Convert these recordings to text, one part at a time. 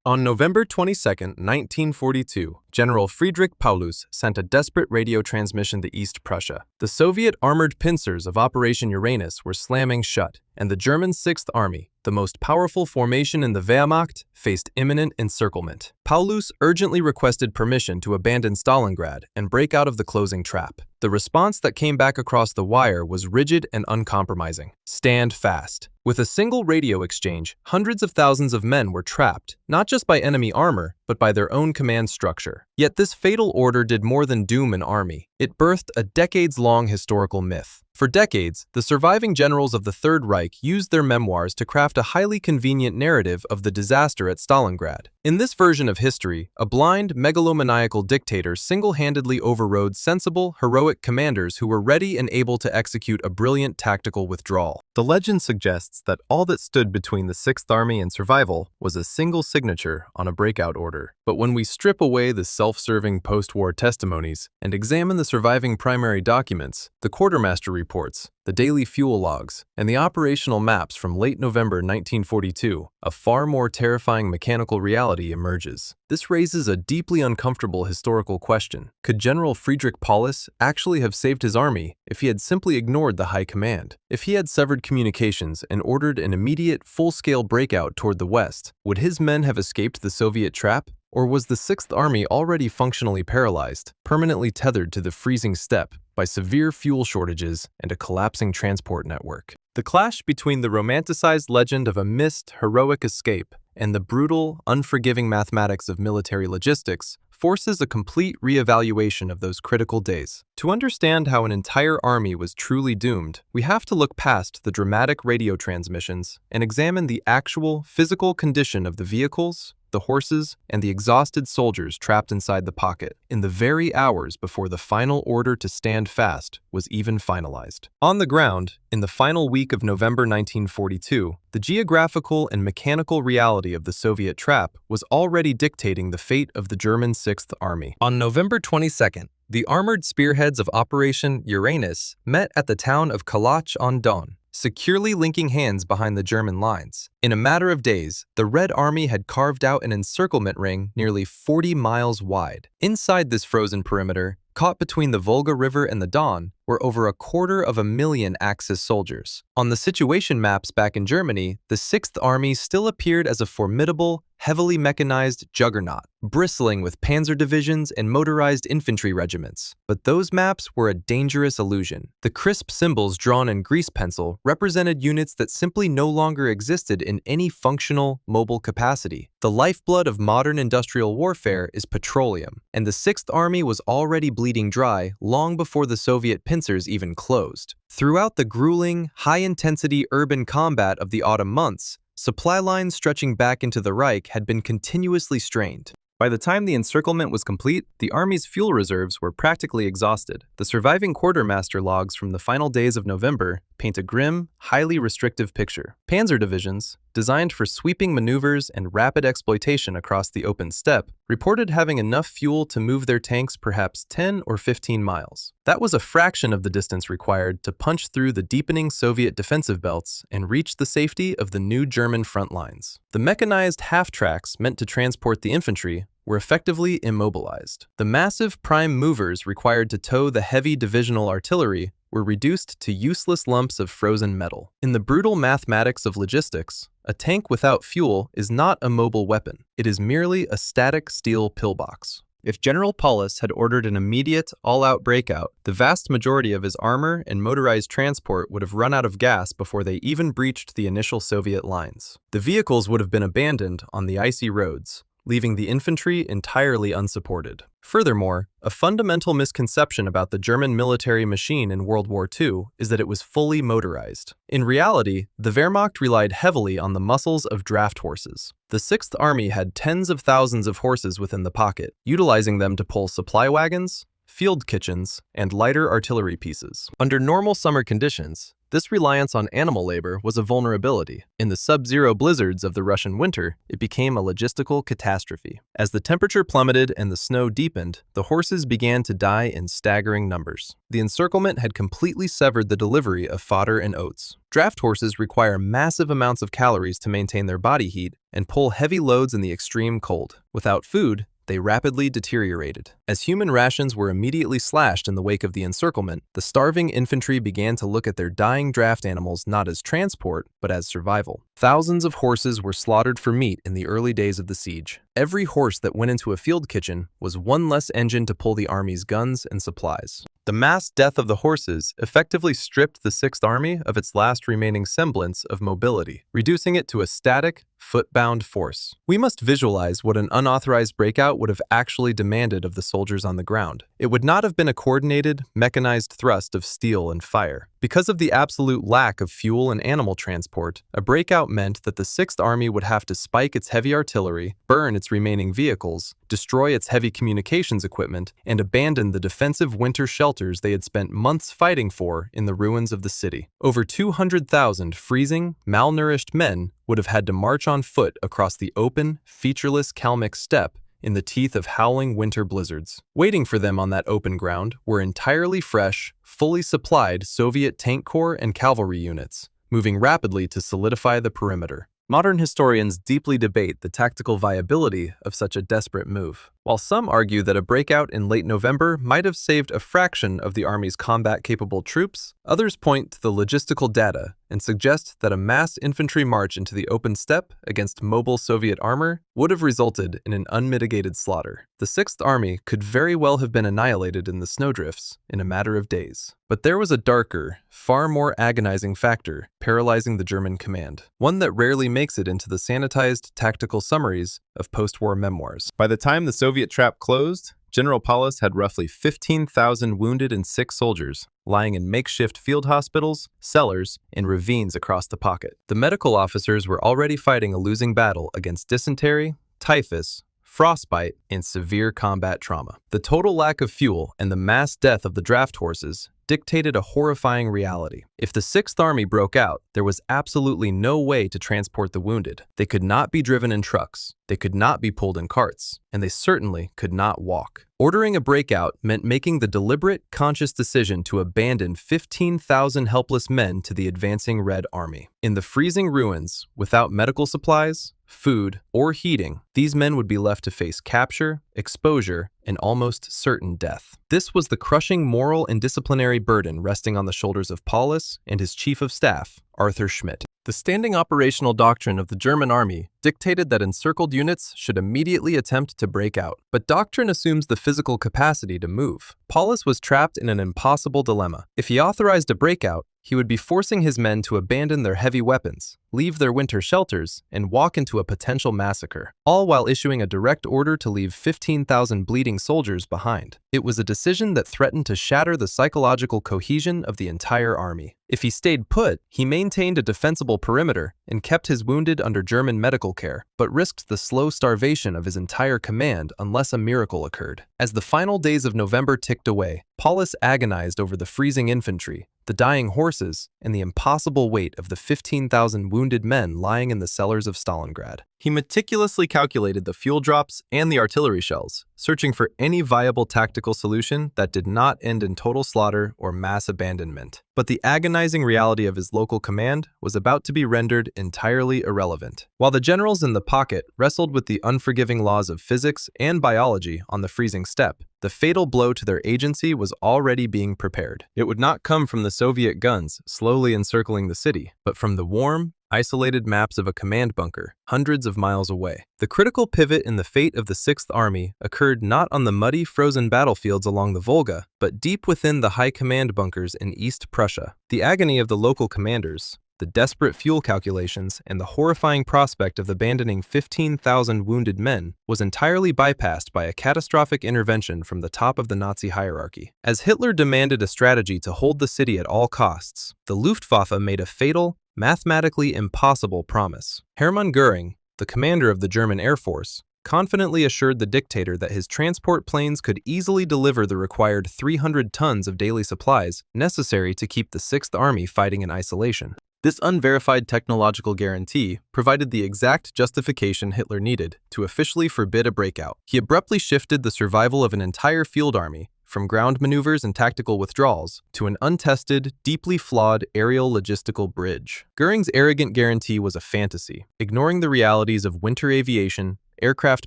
On November 22, 1942, General Friedrich Paulus sent a desperate radio transmission to East Prussia. The Soviet armored pincers of Operation Uranus were slamming shut, and the German Sixth Army, the most powerful formation in the Wehrmacht, faced imminent encirclement. Paulus urgently requested permission to abandon Stalingrad and break out of the closing trap. The response that came back across the wire was rigid and uncompromising. Stand fast. With a single radio exchange, hundreds of thousands of men were trapped, not just by enemy armor, but by their own command structure. Yet this fatal order did more than doom an army. It birthed a decades-long historical myth. For decades, the surviving generals of the Third Reich used their memoirs to craft a highly convenient narrative of the disaster at Stalingrad. In this version of history, a blind, megalomaniacal dictator single-handedly overrode sensible, heroic commanders who were ready and able to execute a brilliant tactical withdrawal. The legend suggests that all that stood between the Sixth Army and survival was a single signature on a breakout order. But when we strip away the self-serving post-war testimonies and examine the surviving primary documents, the quartermaster reports, the daily fuel logs, and the operational maps from late November 1942, a far more terrifying mechanical reality emerges. This raises a deeply uncomfortable historical question. Could General Friedrich Paulus actually have saved his army if he had simply ignored the high command? If he had severed communications and ordered an immediate, full-scale breakout toward the west, would his men have escaped the Soviet trap? Or was the Sixth Army already functionally paralyzed, permanently tethered to the freezing steppe by severe fuel shortages and a collapsing transport network? The clash between the romanticized legend of a missed, heroic escape and the brutal, unforgiving mathematics of military logistics forces a complete reevaluation of those critical days. To understand how an entire army was truly doomed, we have to look past the dramatic radio transmissions and examine the actual, physical condition of the vehicles, the horses, and the exhausted soldiers trapped inside the pocket in the very hours before the final order to stand fast was even finalized. On the ground, in the final week of November 1942, the geographical and mechanical reality of the Soviet trap was already dictating the fate of the German Sixth Army. On November 22nd, the armored spearheads of Operation Uranus met at the town of Kalach-on-Don, securely linking hands behind the German lines. In a matter of days, the Red Army had carved out an encirclement ring nearly 40 miles wide. Inside this frozen perimeter, caught between the Volga River and the Don, were over 250,000 Axis soldiers. On the situation maps back in Germany, the Sixth Army still appeared as a formidable, heavily mechanized juggernaut, bristling with panzer divisions and motorized infantry regiments. But those maps were a dangerous illusion. The crisp symbols drawn in grease pencil represented units that simply no longer existed in any functional, mobile capacity. The lifeblood of modern industrial warfare is petroleum, and the Sixth Army was already bleeding dry long before the Soviet pincers even closed. Throughout the grueling, high-intensity urban combat of the autumn months, supply lines stretching back into the Reich had been continuously strained. By the time the encirclement was complete, the army's fuel reserves were practically exhausted. The surviving quartermaster logs from the final days of November paint a grim, highly restrictive picture. Panzer divisions, designed for sweeping maneuvers and rapid exploitation across the open steppe, reported having enough fuel to move their tanks perhaps 10 or 15 miles. That was a fraction of the distance required to punch through the deepening Soviet defensive belts and reach the safety of the new German front lines. The mechanized half-tracks meant to transport the infantry were effectively immobilized. The massive prime movers required to tow the heavy divisional artillery were reduced to useless lumps of frozen metal. In the brutal mathematics of logistics, a tank without fuel is not a mobile weapon. It is merely a static steel pillbox. If General Paulus had ordered an immediate, all-out breakout, the vast majority of his armor and motorized transport would have run out of gas before they even breached the initial Soviet lines. The vehicles would have been abandoned on the icy roads, leaving the infantry entirely unsupported. Furthermore, a fundamental misconception about the German military machine in World War II is that it was fully motorized. In reality, the Wehrmacht relied heavily on the muscles of draft horses. The Sixth Army had tens of thousands of horses within the pocket, utilizing them to pull supply wagons, field kitchens, and lighter artillery pieces. Under normal summer conditions, This reliance on animal labor was a vulnerability. In the sub-zero blizzards of the Russian winter, it became a logistical catastrophe. As the temperature plummeted and the snow deepened, the horses began to die in staggering numbers. The encirclement had completely severed the delivery of fodder and oats. Draft horses require massive amounts of calories to maintain their body heat and pull heavy loads in the extreme cold. Without food, they rapidly deteriorated. As human rations were immediately slashed in the wake of the encirclement, the starving infantry began to look at their dying draft animals not as transport, but as survival. Thousands of horses were slaughtered for meat in the early days of the siege. Every horse that went into a field kitchen was one less engine to pull the army's guns and supplies. The mass death of the horses effectively stripped the Sixth Army of its last remaining semblance of mobility, reducing it to a static, foot-bound force. We must visualize what an unauthorized breakout would have actually demanded of the soldiers on the ground. It would not have been a coordinated, mechanized thrust of steel and fire. Because of the absolute lack of fuel and animal transport, a breakout meant that the Sixth Army would have to spike its heavy artillery, burn its remaining vehicles, destroy its heavy communications equipment, and abandon the defensive winter shelters they had spent months fighting for in the ruins of the city. Over 200,000 freezing, malnourished men would have had to march on foot across the open, featureless Kalmyk steppe in the teeth of howling winter blizzards. Waiting for them on that open ground were entirely fresh, fully supplied Soviet tank corps and cavalry units, moving rapidly to solidify the perimeter. Modern historians deeply debate the tactical viability of such a desperate move. While some argue that a breakout in late November might have saved a fraction of the Army's combat-capable troops, others point to the logistical data and suggest that a mass infantry march into the open steppe against mobile Soviet armor would have resulted in an unmitigated slaughter. The Sixth Army could very well have been annihilated in the snowdrifts in a matter of days. But there was a darker, far more agonizing factor paralyzing the German command, one that rarely makes it into the sanitized tactical summaries of post-war memoirs. By the time the Soviet trap closed, General Paulus had roughly 15,000 wounded and sick soldiers lying in makeshift field hospitals, cellars, and ravines across the pocket. The medical officers were already fighting a losing battle against dysentery, typhus, frostbite, and severe combat trauma. The total lack of fuel and the mass death of the draft horses dictated a horrifying reality. If the Sixth Army broke out, there was absolutely no way to transport the wounded. They could not be driven in trucks, they could not be pulled in carts, and they certainly could not walk. Ordering a breakout meant making the deliberate, conscious decision to abandon 15,000 helpless men to the advancing Red Army. In the freezing ruins, without medical supplies, food, or heating, these men would be left to face capture, exposure, and almost certain death. This was the crushing moral and disciplinary burden resting on the shoulders of Paulus and his chief of staff, Arthur Schmidt. The standing operational doctrine of the German army dictated that encircled units should immediately attempt to break out. But doctrine assumes the physical capacity to move. Paulus was trapped in an impossible dilemma. If he authorized a breakout, he would be forcing his men to abandon their heavy weapons, leave their winter shelters, and walk into a potential massacre, all while issuing a direct order to leave 15,000 bleeding soldiers behind. It was a decision that threatened to shatter the psychological cohesion of the entire army. If he stayed put, he maintained a defensible perimeter and kept his wounded under German medical care, but risked the slow starvation of his entire command unless a miracle occurred. As the final days of November ticked away, Paulus agonized over the freezing infantry, the dying horses, and the impossible weight of the 15,000 wounded men lying in the cellars of Stalingrad. He meticulously calculated the fuel drops and the artillery shells, searching for any viable tactical solution that did not end in total slaughter or mass abandonment. But the agonizing reality of his local command was about to be rendered entirely irrelevant. While the generals in the pocket wrestled with the unforgiving laws of physics and biology on the freezing steppe, the fatal blow to their agency was already being prepared. It would not come from the Soviet guns slowly encircling the city, but from the warm, isolated maps of a command bunker hundreds of miles away. The critical pivot in the fate of the Sixth Army occurred not on the muddy, frozen battlefields along the Volga, but deep within the high command bunkers in East Prussia. The agony of the local commanders, the desperate fuel calculations, and the horrifying prospect of abandoning 15,000 wounded men was entirely bypassed by a catastrophic intervention from the top of the Nazi hierarchy. As Hitler demanded a strategy to hold the city at all costs, the Luftwaffe made a fatal, mathematically impossible promise. Hermann Göring, the commander of the German Air Force, confidently assured the dictator that his transport planes could easily deliver the required 300 tons of daily supplies necessary to keep the Sixth Army fighting in isolation. This unverified technological guarantee provided the exact justification Hitler needed to officially forbid a breakout. He abruptly shifted the survival of an entire field army from ground maneuvers and tactical withdrawals to an untested, deeply flawed aerial logistical bridge. Göring's arrogant guarantee was a fantasy, ignoring the realities of winter aviation, aircraft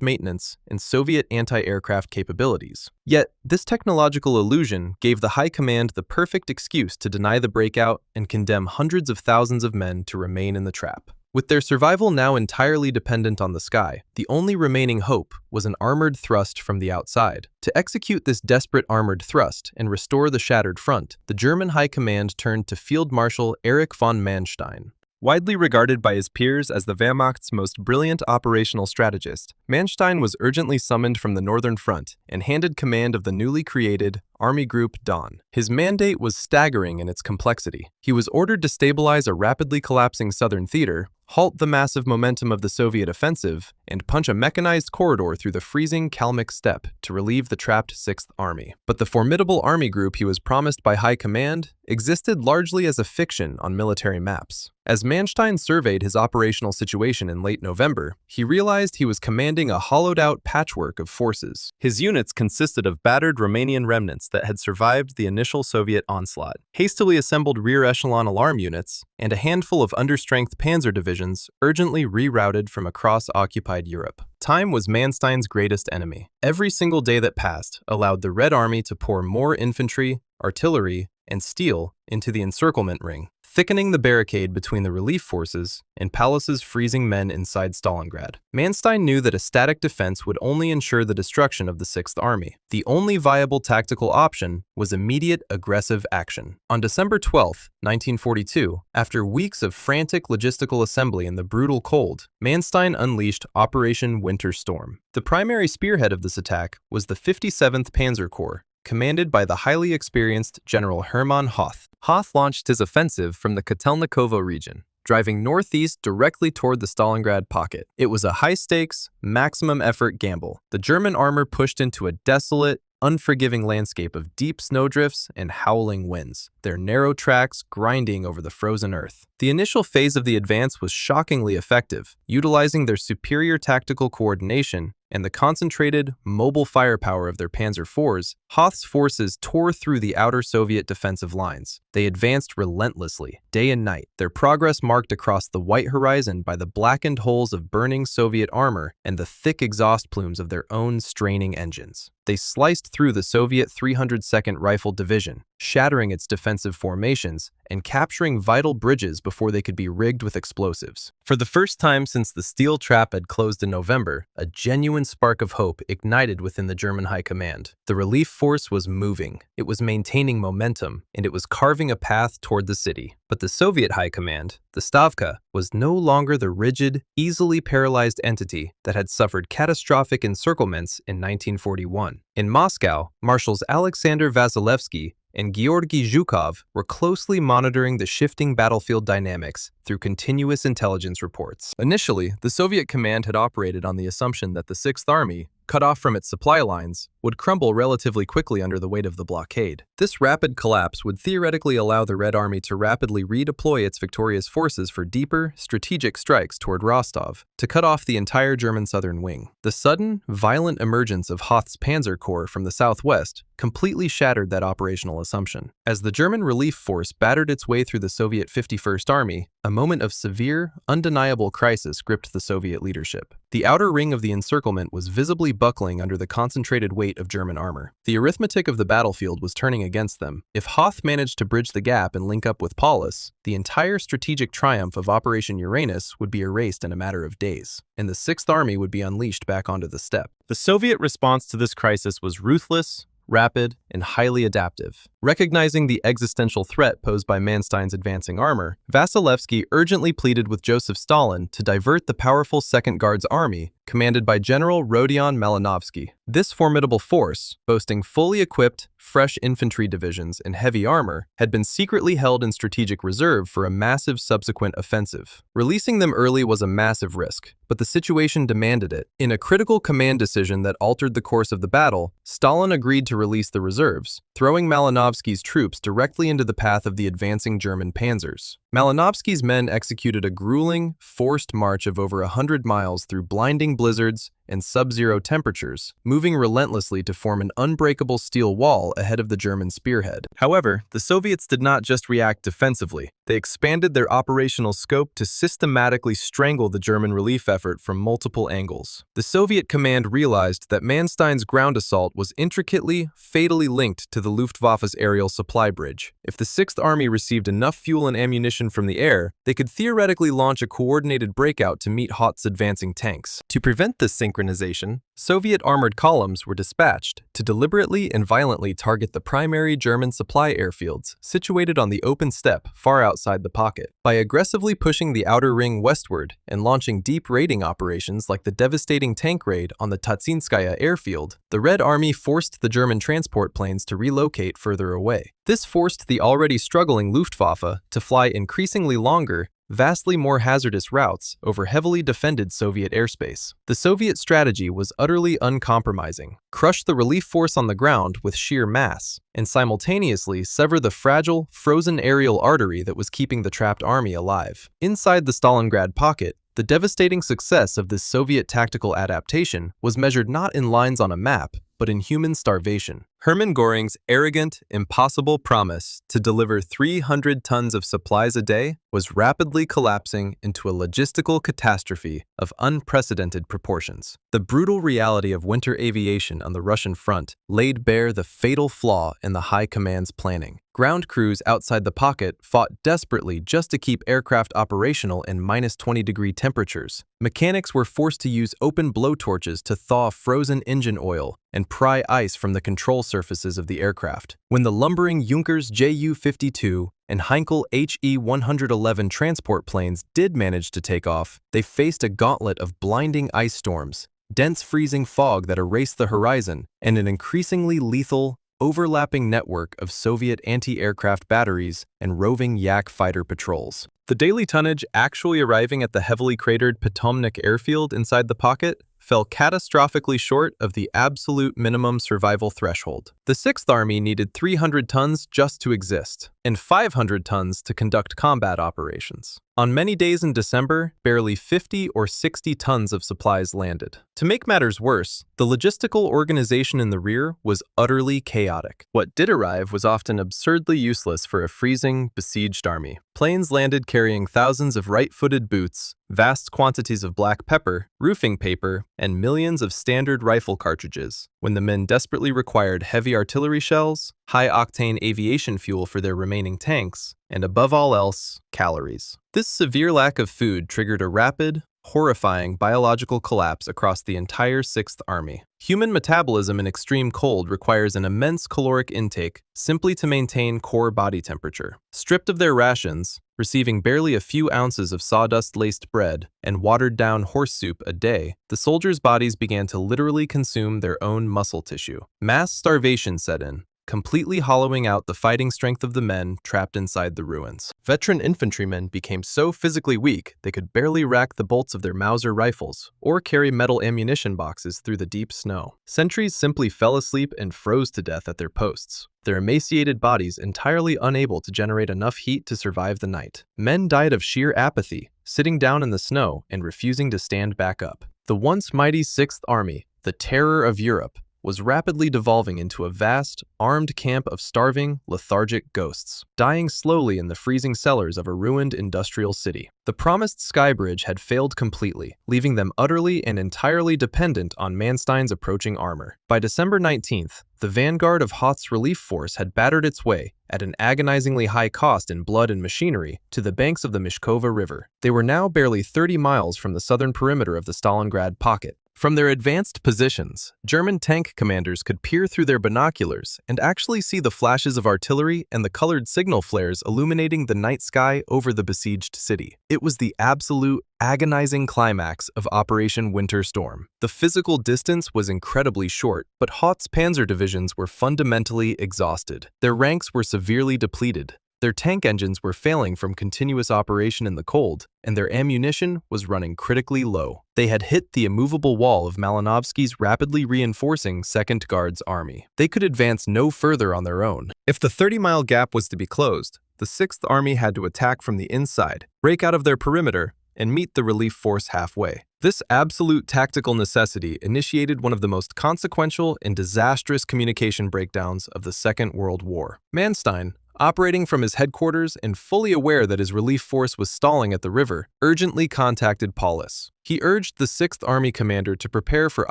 maintenance, and Soviet anti-aircraft capabilities. Yet, this technological illusion gave the High Command the perfect excuse to deny the breakout and condemn hundreds of thousands of men to remain in the trap. With their survival now entirely dependent on the sky, the only remaining hope was an armored thrust from the outside. To execute this desperate armored thrust and restore the shattered front, the German High Command turned to Field Marshal Erich von Manstein. Widely regarded by his peers as the Wehrmacht's most brilliant operational strategist, Manstein was urgently summoned from the Northern Front and handed command of the newly created Army Group Dawn. His mandate was staggering in its complexity. He was ordered to stabilize a rapidly collapsing southern theater, halt the massive momentum of the Soviet offensive, and punch a mechanized corridor through the freezing Kalmyk steppe to relieve the trapped Sixth Army. But the formidable army group he was promised by High Command existed largely as a fiction on military maps. As Manstein surveyed his operational situation in late November, he realized he was commanding a hollowed-out patchwork of forces. His units consisted of battered Romanian remnants that had survived the initial Soviet onslaught, hastily assembled rear-echelon alarm units, and a handful of understrength panzer divisions urgently rerouted from across occupied Europe. Time was Manstein's greatest enemy. Every single day that passed allowed the Red Army to pour more infantry, artillery, and steel into the encirclement ring, thickening the barricade between the relief forces and Paulus's freezing men inside Stalingrad. Manstein knew that a static defense would only ensure the destruction of the Sixth Army. The only viable tactical option was immediate aggressive action. On December 12, 1942, after weeks of frantic logistical assembly in the brutal cold, Manstein unleashed Operation Winter Storm. The primary spearhead of this attack was the 57th Panzer Corps, commanded by the highly experienced General Hermann Hoth. Hoth launched his offensive from the Kotelnikovo region, driving northeast directly toward the Stalingrad pocket. It was a high-stakes, maximum-effort gamble. The German armor pushed into a desolate, unforgiving landscape of deep snowdrifts and howling winds, their narrow tracks grinding over the frozen earth. The initial phase of the advance was shockingly effective, utilizing their superior tactical coordination and the concentrated, mobile firepower of their Panzer IVs. Hoth's forces tore through the outer Soviet defensive lines. They advanced relentlessly, day and night, their progress marked across the white horizon by the blackened holes of burning Soviet armor and the thick exhaust plumes of their own straining engines. They sliced through the Soviet 302nd Rifle Division, shattering its defensive formations and capturing vital bridges before they could be rigged with explosives. For the first time since the steel trap had closed in November, a genuine spark of hope ignited within the German High Command. The relief force was moving, it was maintaining momentum, and it was carving a path toward the city. But the Soviet High Command, the Stavka, was no longer the rigid, easily paralyzed entity that had suffered catastrophic encirclements in 1941. In Moscow, Marshals Alexander Vasilevsky and Georgy Zhukov were closely monitoring the shifting battlefield dynamics through continuous intelligence reports. Initially, the Soviet command had operated on the assumption that the Sixth Army, cut off from its supply lines, would crumble relatively quickly under the weight of the blockade. This rapid collapse would theoretically allow the Red Army to rapidly redeploy its victorious forces for deeper, strategic strikes toward Rostov, to cut off the entire German southern wing. The sudden, violent emergence of Hoth's Panzer Corps from the southwest completely shattered that operational assumption. As the German relief force battered its way through the Soviet 51st Army, a moment of severe, undeniable crisis gripped the Soviet leadership. The outer ring of the encirclement was visibly buckling under the concentrated weight of German armor. The arithmetic of the battlefield was turning against them. If Hoth managed to bridge the gap and link up with Paulus, the entire strategic triumph of Operation Uranus would be erased in a matter of days, and the Sixth Army would be unleashed back onto the steppe. The Soviet response to this crisis was ruthless, rapid, and highly adaptive. Recognizing the existential threat posed by Manstein's advancing armor, Vasilevsky urgently pleaded with Joseph Stalin to divert the powerful Second Guards Army, commanded by General Rodion Malinovsky. This formidable force, boasting fully equipped, fresh infantry divisions and heavy armor, had been secretly held in strategic reserve for a massive subsequent offensive. Releasing them early was a massive risk, but the situation demanded it. In a critical command decision that altered the course of the battle, Stalin agreed to release the reserves, throwing Malinovsky's troops directly into the path of the advancing German panzers. Malinovsky's men executed a grueling, forced march of over 100 miles through blinding blizzards and sub-zero temperatures, moving relentlessly to form an unbreakable steel wall ahead of the German spearhead. However, the Soviets did not just react defensively. They expanded their operational scope to systematically strangle the German relief effort from multiple angles. The Soviet command realized that Manstein's ground assault was intricately, fatally linked to the Luftwaffe's aerial supply bridge. If the Sixth Army received enough fuel and ammunition from the air, they could theoretically launch a coordinated breakout to meet Hoth's advancing tanks. To prevent this synchronization, Soviet armored columns were dispatched to deliberately and violently target the primary German supply airfields situated on the open steppe far outside the pocket. By aggressively pushing the outer ring westward and launching deep raiding operations like the devastating tank raid on the Tatsinskaya airfield, the Red Army forced the German transport planes to relocate further away. This forced the already struggling Luftwaffe to fly increasingly longer, vastly more hazardous routes over heavily defended Soviet airspace. The Soviet strategy was utterly uncompromising: crush the relief force on the ground with sheer mass, and simultaneously sever the fragile, frozen aerial artery that was keeping the trapped army alive. Inside the Stalingrad pocket, the devastating success of this Soviet tactical adaptation was measured not in lines on a map, but in human starvation. Hermann Göring's arrogant, impossible promise to deliver 300 tons of supplies a day was rapidly collapsing into a logistical catastrophe of unprecedented proportions. The brutal reality of winter aviation on the Russian front laid bare the fatal flaw in the High Command's planning. Ground crews outside the pocket fought desperately just to keep aircraft operational in -20-degree temperatures. Mechanics were forced to use open blowtorches to thaw frozen engine oil and pry ice from the control surfaces of the aircraft. When the lumbering Junkers Ju-52 and Heinkel He-111 transport planes did manage to take off, they faced a gauntlet of blinding ice storms, dense freezing fog that erased the horizon, and an increasingly lethal, overlapping network of Soviet anti-aircraft batteries and roving Yak fighter patrols. The daily tonnage actually arriving at the heavily cratered Potomnik airfield inside the pocket fell catastrophically short of the absolute minimum survival threshold. The Sixth Army needed 300 tons just to exist, and 500 tons to conduct combat operations. On many days in December, barely 50 or 60 tons of supplies landed. To make matters worse, the logistical organization in the rear was utterly chaotic. What did arrive was often absurdly useless for a freezing, besieged army. Planes landed carrying thousands of right-footed boots, vast quantities of black pepper, roofing paper, and millions of standard rifle cartridges, when the men desperately required heavy artillery shells, high-octane aviation fuel for their remaining tanks, and above all else, calories. This severe lack of food triggered a rapid, horrifying biological collapse across the entire Sixth Army. Human metabolism in extreme cold requires an immense caloric intake simply to maintain core body temperature. Stripped of their rations, receiving barely a few ounces of sawdust-laced bread and watered-down horse soup a day, the soldiers' bodies began to literally consume their own muscle tissue. Mass starvation set in, completely hollowing out the fighting strength of the men trapped inside the ruins. Veteran infantrymen became so physically weak they could barely rack the bolts of their Mauser rifles or carry metal ammunition boxes through the deep snow. Sentries simply fell asleep and froze to death at their posts, their emaciated bodies entirely unable to generate enough heat to survive the night. Men died of sheer apathy, sitting down in the snow and refusing to stand back up. The once mighty Sixth Army, the terror of Europe, was rapidly devolving into a vast, armed camp of starving, lethargic ghosts, dying slowly in the freezing cellars of a ruined industrial city. The promised sky bridge had failed completely, leaving them utterly and entirely dependent on Manstein's approaching armor. By December 19th, the vanguard of Hoth's relief force had battered its way, at an agonizingly high cost in blood and machinery, to the banks of the Mishkova River. They were now barely 30 miles from the southern perimeter of the Stalingrad pocket. From their advanced positions, German tank commanders could peer through their binoculars and actually see the flashes of artillery and the colored signal flares illuminating the night sky over the besieged city. It was the absolute, agonizing climax of Operation Winter Storm. The physical distance was incredibly short, but Hoth's panzer divisions were fundamentally exhausted. Their ranks were severely depleted. Their tank engines were failing from continuous operation in the cold, and their ammunition was running critically low. They had hit the immovable wall of Malinovsky's rapidly reinforcing 2nd Guards Army. They could advance no further on their own. If the 30-mile gap was to be closed, the 6th Army had to attack from the inside, break out of their perimeter, and meet the relief force halfway. This absolute tactical necessity initiated one of the most consequential and disastrous communication breakdowns of the Second World War. Manstein, operating from his headquarters and fully aware that his relief force was stalling at the river, urgently contacted Paulus. He urged the 6th Army commander to prepare for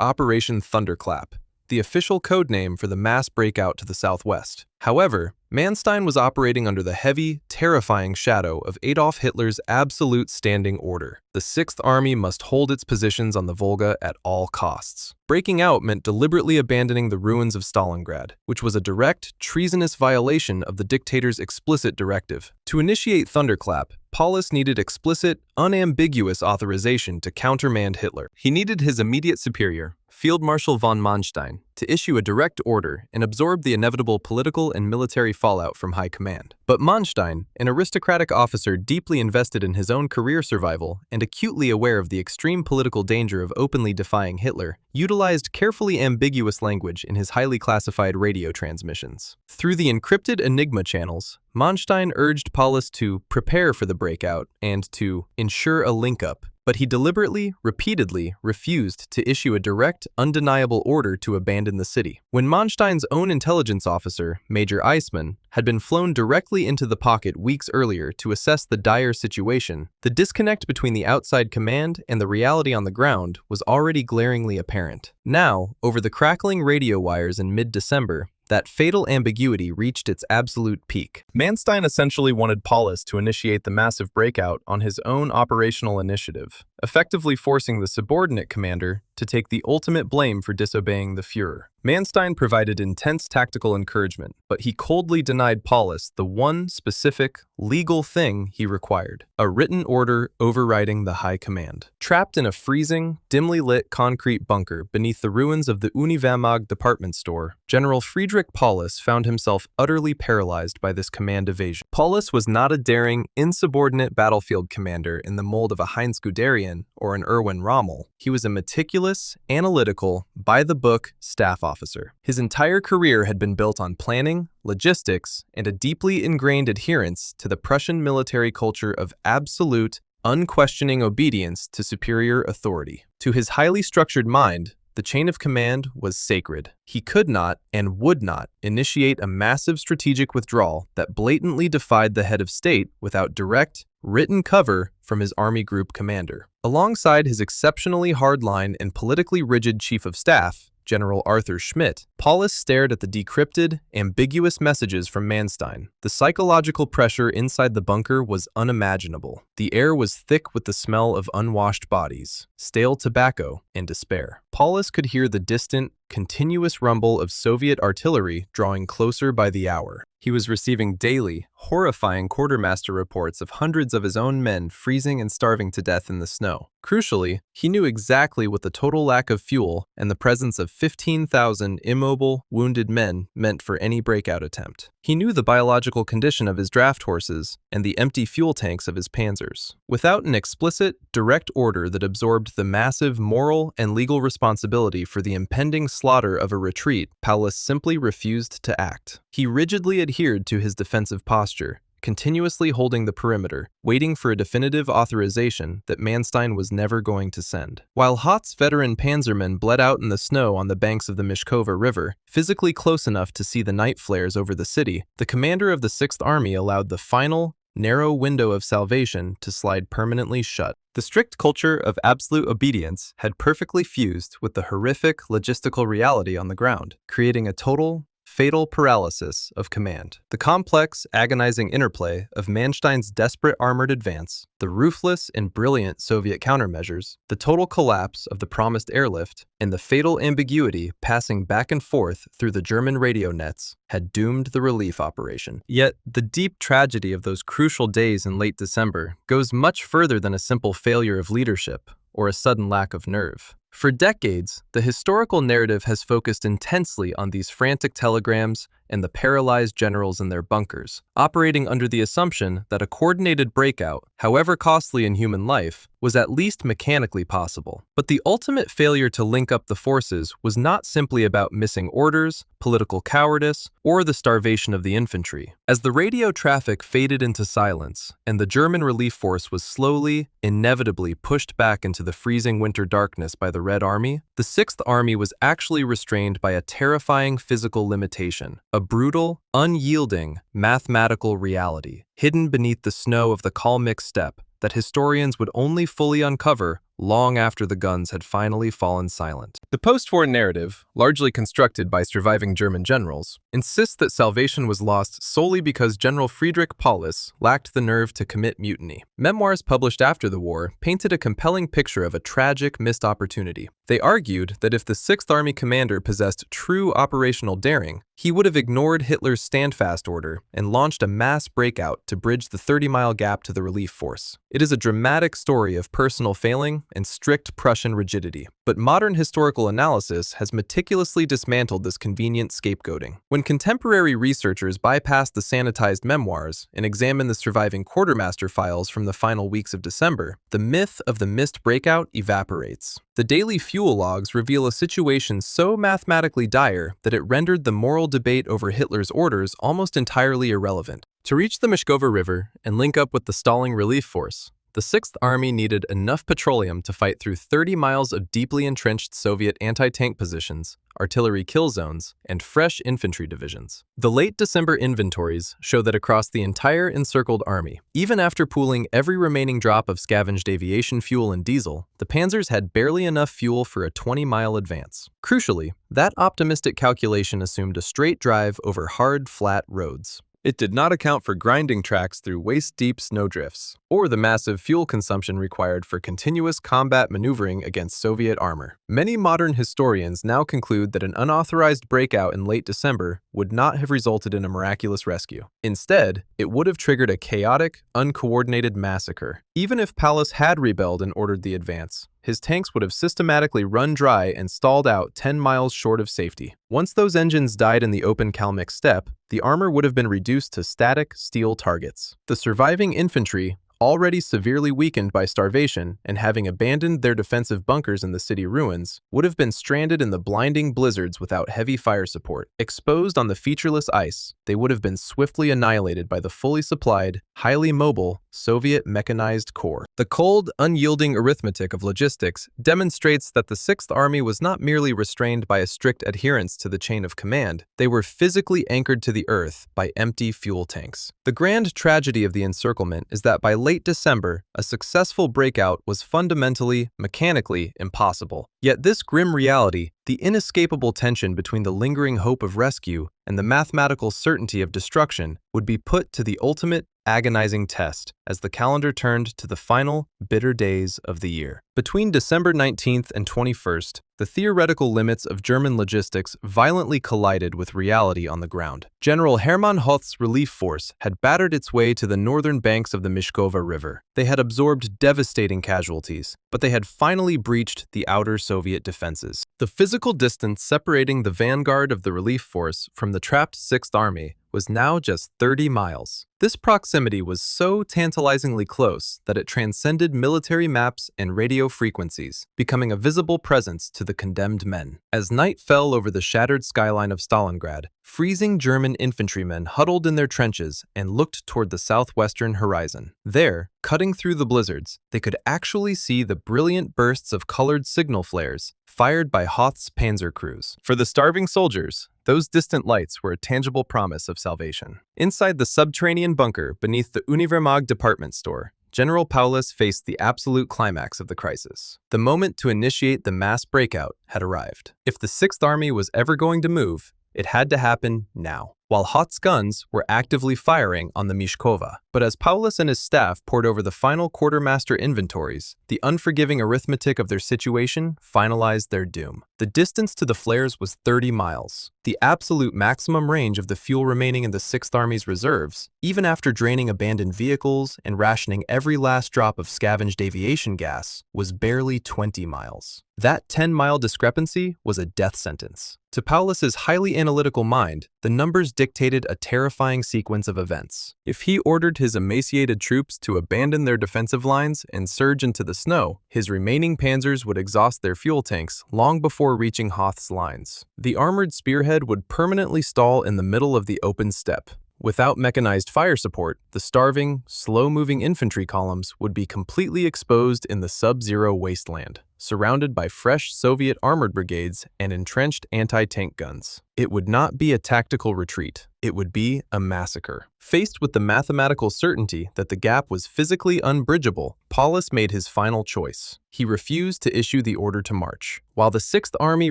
Operation Thunderclap, the official code name for the mass breakout to the southwest. However, Manstein was operating under the heavy, terrifying shadow of Adolf Hitler's absolute standing order. The 6th Army must hold its positions on the Volga at all costs. Breaking out meant deliberately abandoning the ruins of Stalingrad, which was a direct, treasonous violation of the dictator's explicit directive. To initiate Thunderclap, Paulus needed explicit, unambiguous authorization to countermand Hitler. He needed his immediate superior, Field Marshal von Manstein, to issue a direct order and absorb the inevitable political and military fallout from high command. But Manstein, an aristocratic officer deeply invested in his own career survival and acutely aware of the extreme political danger of openly defying Hitler, utilized carefully ambiguous language in his highly classified radio transmissions. Through the encrypted Enigma channels, Manstein urged Paulus to prepare for the breakout and to ensure a link-up, but he deliberately, repeatedly refused to issue a direct, undeniable order to abandon the city. When Manstein's own intelligence officer, Major Eismann, had been flown directly into the pocket weeks earlier to assess the dire situation, the disconnect between the outside command and the reality on the ground was already glaringly apparent. Now, over the crackling radio wires in mid-December, that fatal ambiguity reached its absolute peak. Manstein essentially wanted Paulus to initiate the massive breakout on his own operational initiative, effectively forcing the subordinate commander to take the ultimate blame for disobeying the Führer. Manstein provided intense tactical encouragement, but he coldly denied Paulus the one specific, legal thing he required: a written order overriding the high command. Trapped in a freezing, dimly lit concrete bunker beneath the ruins of the Univermag department store, General Friedrich Paulus found himself utterly paralyzed by this command evasion. Paulus was not a daring, insubordinate battlefield commander in the mold of a Heinz Guderian or an Erwin Rommel. He was a meticulous, analytical, by-the-book staff officer. His entire career had been built on planning, logistics, and a deeply ingrained adherence to the Prussian military culture of absolute, unquestioning obedience to superior authority. To his highly structured mind, the chain of command was sacred. He could not and would not initiate a massive strategic withdrawal that blatantly defied the head of state without direct, written cover from his army group commander. Alongside his exceptionally hardline and politically rigid chief of staff, General Arthur Schmidt, Paulus stared at the decrypted, ambiguous messages from Manstein. The psychological pressure inside the bunker was unimaginable. The air was thick with the smell of unwashed bodies, stale tobacco, and despair. Paulus could hear the distant, continuous rumble of Soviet artillery drawing closer by the hour. He was receiving daily, horrifying quartermaster reports of hundreds of his own men freezing and starving to death in the snow. Crucially, he knew exactly what the total lack of fuel and the presence of 15,000 immobile, wounded men meant for any breakout attempt. He knew the biological condition of his draft horses and the empty fuel tanks of his panzers. Without an explicit, direct order that absorbed the massive moral and legal responsibility for the impending slaughter of a retreat, Paulus simply refused to act. He rigidly adhered to his defensive posture, continuously holding the perimeter, waiting for a definitive authorization that Manstein was never going to send. While Hoth's veteran panzermen bled out in the snow on the banks of the Mishkova River, physically close enough to see the night flares over the city, the commander of the 6th Army allowed the final, narrow window of salvation to slide permanently shut. The strict culture of absolute obedience had perfectly fused with the horrific logistical reality on the ground, creating a total, fatal paralysis of command. The complex, agonizing interplay of Manstein's desperate armored advance, the ruthless and brilliant Soviet countermeasures, the total collapse of the promised airlift, and the fatal ambiguity passing back and forth through the German radio nets had doomed the relief operation. Yet, the deep tragedy of those crucial days in late December goes much further than a simple failure of leadership or a sudden lack of nerve. For decades, the historical narrative has focused intensely on these frantic telegrams and the paralyzed generals in their bunkers, operating under the assumption that a coordinated breakout, however costly in human life, was at least mechanically possible. But the ultimate failure to link up the forces was not simply about missing orders, political cowardice, or the starvation of the infantry. As the radio traffic faded into silence and the German relief force was slowly, inevitably pushed back into the freezing winter darkness by the Red Army, the Sixth Army was actually restrained by a terrifying physical limitation, a brutal, unyielding, mathematical reality, hidden beneath the snow of the Kalmyk steppe that historians would only fully uncover long after the guns had finally fallen silent. The post-war narrative, largely constructed by surviving German generals, insists that salvation was lost solely because General Friedrich Paulus lacked the nerve to commit mutiny. Memoirs published after the war painted a compelling picture of a tragic missed opportunity. They argued that if the Sixth Army commander possessed true operational daring, he would have ignored Hitler's standfast order and launched a mass breakout to bridge the 30-mile gap to the relief force. It is a dramatic story of personal failing and strict Prussian rigidity, but modern historical analysis has meticulously dismantled this convenient scapegoating. When contemporary researchers bypass the sanitized memoirs and examine the surviving quartermaster files from the final weeks of December, the myth of the missed breakout evaporates. The daily fuel logs reveal a situation so mathematically dire that it rendered the moral debate over Hitler's orders almost entirely irrelevant. To reach the Mishkova River and link up with the stalling relief force, the Sixth Army needed enough petroleum to fight through 30 miles of deeply entrenched Soviet anti-tank positions, artillery kill zones, and fresh infantry divisions. The late December inventories show that across the entire encircled army, even after pooling every remaining drop of scavenged aviation fuel and diesel, the panzers had barely enough fuel for a 20-mile advance. Crucially, that optimistic calculation assumed a straight drive over hard, flat roads. It did not account for grinding tracks through waist-deep snowdrifts, or the massive fuel consumption required for continuous combat maneuvering against Soviet armor. Many modern historians now conclude that an unauthorized breakout in late December would not have resulted in a miraculous rescue. Instead, it would have triggered a chaotic, uncoordinated massacre. Even if Paulus had rebelled and ordered the advance, his tanks would have systematically run dry and stalled out 10 miles short of safety. Once those engines died in the open Kalmyk steppe, the armor would have been reduced to static steel targets. The surviving infantry, already severely weakened by starvation and having abandoned their defensive bunkers in the city ruins, would have been stranded in the blinding blizzards without heavy fire support. Exposed on the featureless ice, they would have been swiftly annihilated by the fully supplied, highly mobile Soviet mechanized corps. The cold, unyielding arithmetic of logistics demonstrates that the Sixth Army was not merely restrained by a strict adherence to the chain of command, they were physically anchored to the earth by empty fuel tanks. The grand tragedy of the encirclement is that by late December, a successful breakout was fundamentally, mechanically impossible. Yet this grim reality, the inescapable tension between the lingering hope of rescue and the mathematical certainty of destruction, would be put to the ultimate, agonizing test as the calendar turned to the final, bitter days of the year. Between December 19th and 21st, the theoretical limits of German logistics violently collided with reality on the ground. General Hermann Hoth's relief force had battered its way to the northern banks of the Mishkova River. They had absorbed devastating casualties, but they had finally breached the outer Soviet defenses. The physical distance separating the vanguard of the relief force from the trapped Sixth Army was now just 30 miles. This proximity was so tantalizingly close that it transcended military maps and radio frequencies, becoming a visible presence to the condemned men. As night fell over the shattered skyline of Stalingrad, freezing German infantrymen huddled in their trenches and looked toward the southwestern horizon. There, cutting through the blizzards, they could actually see the brilliant bursts of colored signal flares fired by Hoth's panzer crews. For the starving soldiers, those distant lights were a tangible promise of salvation. Inside the subterranean bunker beneath the Univermag department store, General Paulus faced the absolute climax of the crisis. The moment to initiate the mass breakout had arrived. If the Sixth Army was ever going to move, It had to happen now, while Hoth's guns were actively firing on the Mishkova. But as Paulus and his staff pored over the final quartermaster inventories, the unforgiving arithmetic of their situation finalized their doom. The distance to the flares was 30 miles, the absolute maximum range of the fuel remaining in the 6th Army's reserves, even after draining abandoned vehicles and rationing every last drop of scavenged aviation gas, was barely 20 miles. That 10-mile discrepancy was a death sentence. To Paulus's highly analytical mind, the numbers dictated a terrifying sequence of events. If he ordered his emaciated troops to abandon their defensive lines and surge into the snow, his remaining panzers would exhaust their fuel tanks long before reaching Hoth's lines. The armored spearhead would permanently stall in the middle of the open steppe. Without mechanized fire support, the starving, slow-moving infantry columns would be completely exposed in the sub-zero wasteland, surrounded by fresh Soviet armored brigades and entrenched anti-tank guns. It would not be a tactical retreat. It would be a massacre. Faced with the mathematical certainty that the gap was physically unbridgeable, Paulus made his final choice. He refused to issue the order to march. While the 6th Army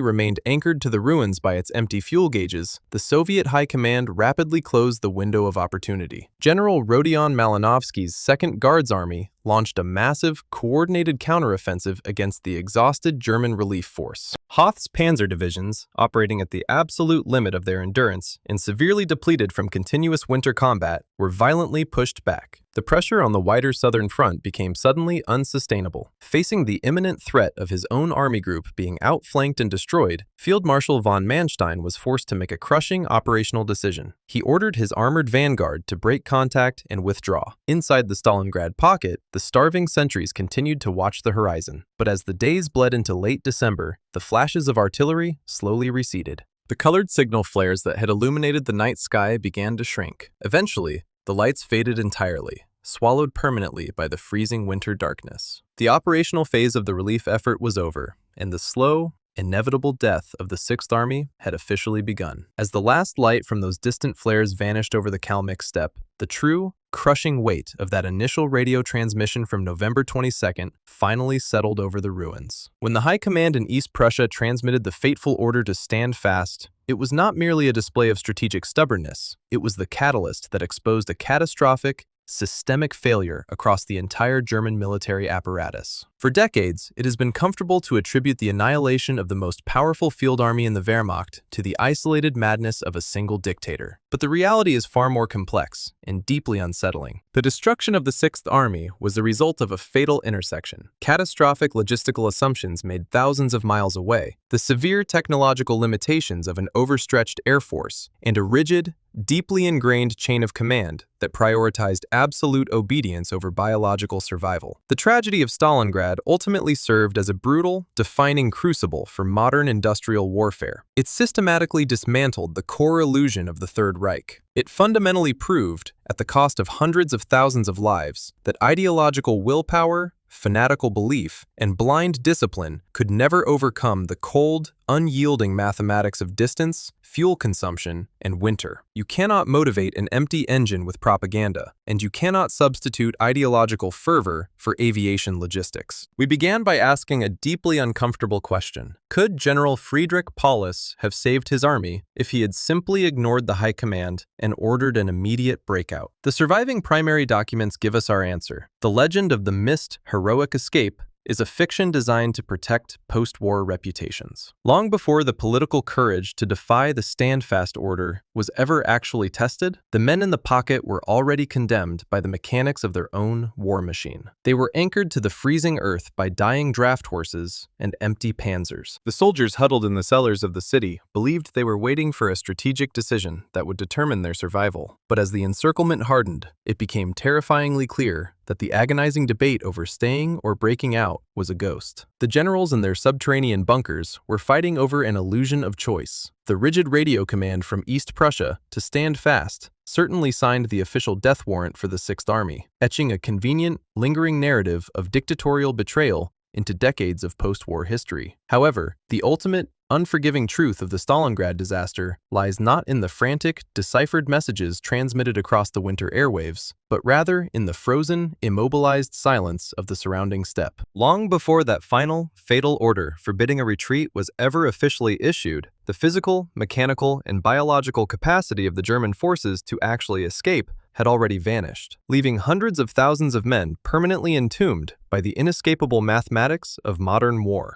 remained anchored to the ruins by its empty fuel gauges, the Soviet High Command rapidly closed the window of opportunity. General Rodion Malinovsky's 2nd Guards Army launched a massive, coordinated counteroffensive against the exhausted German relief force. Hoth's panzer divisions, operating at the absolute limit of their endurance and severely depleted from continuous winter combat, were violently pushed back. The pressure on the wider southern front became suddenly unsustainable. Facing the imminent threat of his own army group being outflanked and destroyed, Field Marshal von Manstein was forced to make a crushing operational decision. He ordered his armored vanguard to break contact and withdraw. Inside the Stalingrad pocket, the starving sentries continued to watch the horizon. But as the days bled into late December, the flashes of artillery slowly receded. The colored signal flares that had illuminated the night sky began to shrink. Eventually, the lights faded entirely, swallowed permanently by the freezing winter darkness. The operational phase of the relief effort was over, and the slow, inevitable death of the 6th Army had officially begun. As the last light from those distant flares vanished over the Kalmyk steppe, the true, crushing weight of that initial radio transmission from November 22nd finally settled over the ruins. When the High Command in East Prussia transmitted the fateful order to stand fast, it was not merely a display of strategic stubbornness, it was the catalyst that exposed a catastrophic, systemic failure across the entire German military apparatus. For decades, it has been comfortable to attribute the annihilation of the most powerful field army in the Wehrmacht to the isolated madness of a single dictator. But the reality is far more complex and deeply unsettling. The destruction of the 6th Army was the result of a fatal intersection. Catastrophic logistical assumptions made thousands of miles away, the severe technological limitations of an overstretched air force, and a rigid, deeply ingrained chain of command that prioritized absolute obedience over biological survival. The tragedy of Stalingrad ultimately served as a brutal, defining crucible for modern industrial warfare. It systematically dismantled the core illusion of the Third Reich. It fundamentally proved, at the cost of hundreds of thousands of lives, that ideological willpower, fanatical belief, and blind discipline could never overcome the cold, unyielding mathematics of distance, fuel consumption, and winter. You cannot motivate an empty engine with propaganda, and you cannot substitute ideological fervor for aviation logistics. We began by asking a deeply uncomfortable question. Could General Friedrich Paulus have saved his army if he had simply ignored the High Command and ordered an immediate breakout? The surviving primary documents give us our answer. The legend of the missed heroic escape is a fiction designed to protect post-war reputations. Long before the political courage to defy the stand-fast order was ever actually tested, the men in the pocket were already condemned by the mechanics of their own war machine. They were anchored to the freezing earth by dying draft horses and empty panzers. The soldiers huddled in the cellars of the city believed they were waiting for a strategic decision that would determine their survival. But as the encirclement hardened, it became terrifyingly clear that the agonizing debate over staying or breaking out was a ghost. The generals in their subterranean bunkers were fighting over an illusion of choice. The rigid radio command from East Prussia to stand fast certainly signed the official death warrant for the 6th Army, etching a convenient, lingering narrative of dictatorial betrayal into decades of post-war history. However, the ultimate, unforgiving truth of the Stalingrad disaster lies not in the frantic, deciphered messages transmitted across the winter airwaves, but rather in the frozen, immobilized silence of the surrounding steppe. Long before that final, fatal order forbidding a retreat was ever officially issued, the physical, mechanical, and biological capacity of the German forces to actually escape had already vanished, leaving hundreds of thousands of men permanently entombed by the inescapable mathematics of modern war.